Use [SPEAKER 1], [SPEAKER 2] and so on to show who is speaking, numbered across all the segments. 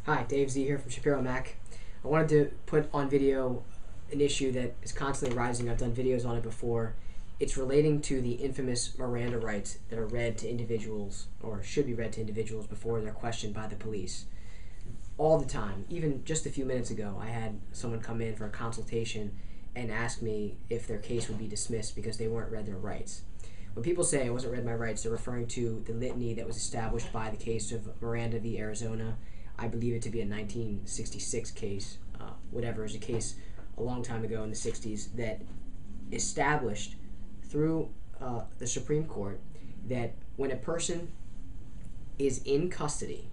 [SPEAKER 1] Hi, Dave Z here from Shapiro Mac. I wanted to put on video an issue that is constantly rising. I've done videos on it before. It's relating to the infamous Miranda rights that are read to individuals, or should be read to individuals before they're questioned by the police. All the time. Even just a few minutes ago, I had someone come in for a consultation and ask me if their case would be dismissed because they weren't read their rights. When people say I wasn't read my rights, they're referring to the litany that was established by the case of Miranda v. Arizona. I believe it to be a 1966 case, whatever, it was a case a long time ago in the 60s that established through the Supreme Court that when a person is in custody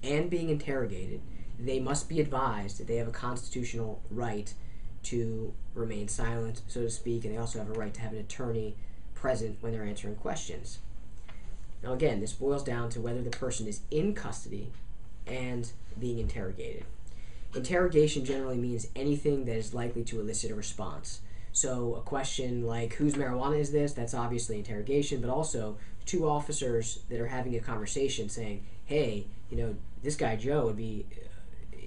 [SPEAKER 1] and being interrogated, they must be advised that they have a constitutional right to remain silent, so to speak, and they also have a right to have an attorney present when they're answering questions. Now again, this boils down to whether the person is in custody and being interrogated. Interrogation generally means anything that is likely to elicit a response. So a question like, whose marijuana is this? That's obviously interrogation, but also two officers that are having a conversation saying, hey, this guy Joe would be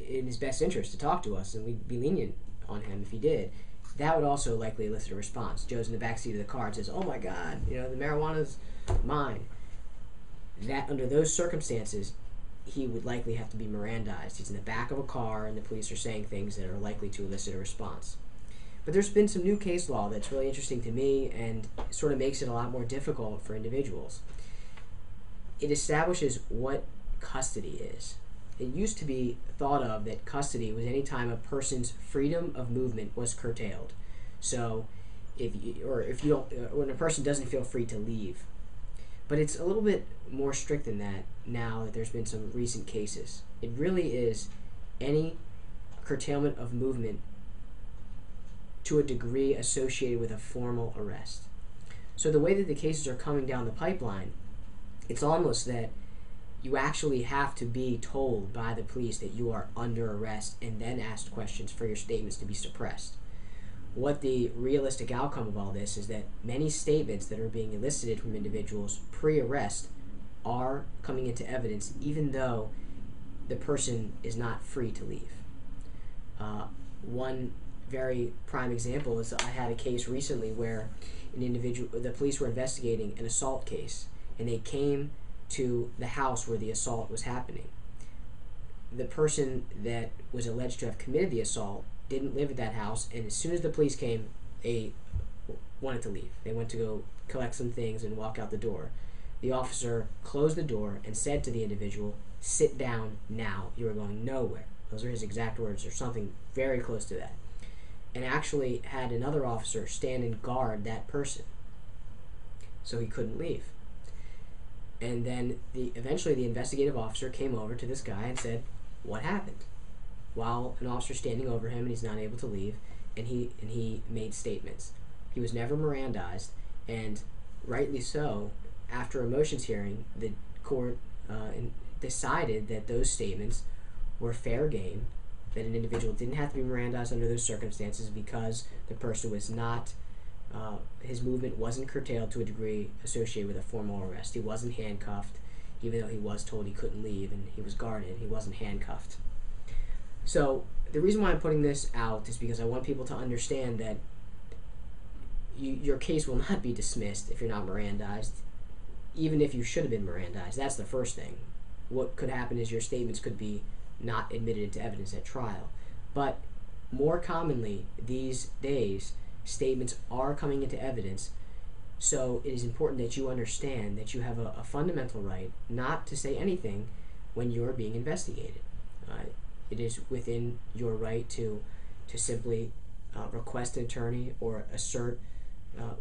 [SPEAKER 1] in his best interest to talk to us, and we'd be lenient on him if he did. That would also likely elicit a response. Joe's in the back seat of the car and says, oh my God, the marijuana's mine. That under those circumstances, he would likely have to be Mirandized. He's in the back of a car and the police are saying things that are likely to elicit a response. But there's been some new case law that's really interesting to me and sort of makes it a lot more difficult for individuals. It establishes what custody is. It used to be thought of that custody was any time a person's freedom of movement was curtailed. So when a person doesn't feel free to leave. But it's a little bit more strict than that now that there's been some recent cases. It really is any curtailment of movement to a degree associated with a formal arrest. So the way that the cases are coming down the pipeline, it's almost that you actually have to be told by the police that you are under arrest and then asked questions for your statements to be suppressed. What the realistic outcome of all this is that many statements that are being elicited from individuals pre-arrest are coming into evidence even though the person is not free to leave. One very prime example is I had a case recently where the police were investigating an assault case and they came to the house where the assault was happening. The person that was alleged to have committed the assault didn't live at that house, and as soon as the police came, they wanted to leave. They went to go collect some things and walk out the door. The officer closed the door and said to the individual, sit down now, you are going nowhere. Those are his exact words, or something very close to that. And actually had another officer stand and guard that person so he couldn't leave. And then eventually the investigative officer came over to this guy and said, what happened? While an officer standing over him and he's not able to leave, and he made statements. He was never Mirandized, and rightly so. After a motions hearing, the court decided that those statements were fair game, that an individual didn't have to be Mirandized under those circumstances because the person was not, his movement wasn't curtailed to a degree associated with a formal arrest. He wasn't handcuffed, even though he was told he couldn't leave, and he was guarded. He wasn't handcuffed. So the reason why I'm putting this out is because I want people to understand that your case will not be dismissed if you're not Mirandized, even if you should have been Mirandized. That's the first thing. What could happen is your statements could be not admitted into evidence at trial. But more commonly these days, statements are coming into evidence, so it is important that you understand that you have a fundamental right not to say anything when you're being investigated. It is within your right to simply request an attorney or assert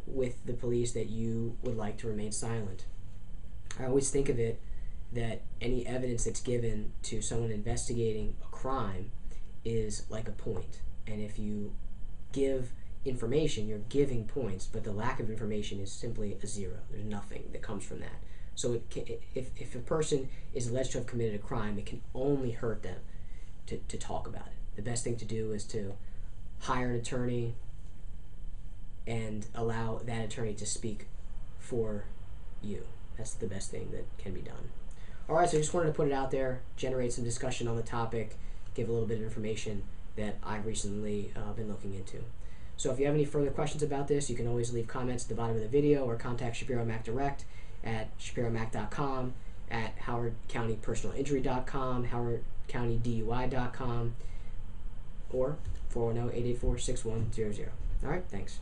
[SPEAKER 1] with the police that you would like to remain silent. I always think of it that any evidence that's given to someone investigating a crime is like a point. And if you give information, you're giving points, but the lack of information is simply a zero. There's nothing that comes from that. So if a person is alleged to have committed a crime, it can only hurt them to talk about it. The best thing to do is to hire an attorney and allow that attorney to speak for you. That's the best thing that can be done. All right, so I just wanted to put it out there, generate some discussion on the topic, give a little bit of information that I've recently been looking into. So if you have any further questions about this, you can always leave comments at the bottom of the video or contact Shapiro Mac direct at shapiromac.com, at howardcountypersonalinjury.com, howardcountydui.com, or 410-884-6100. All right, thanks.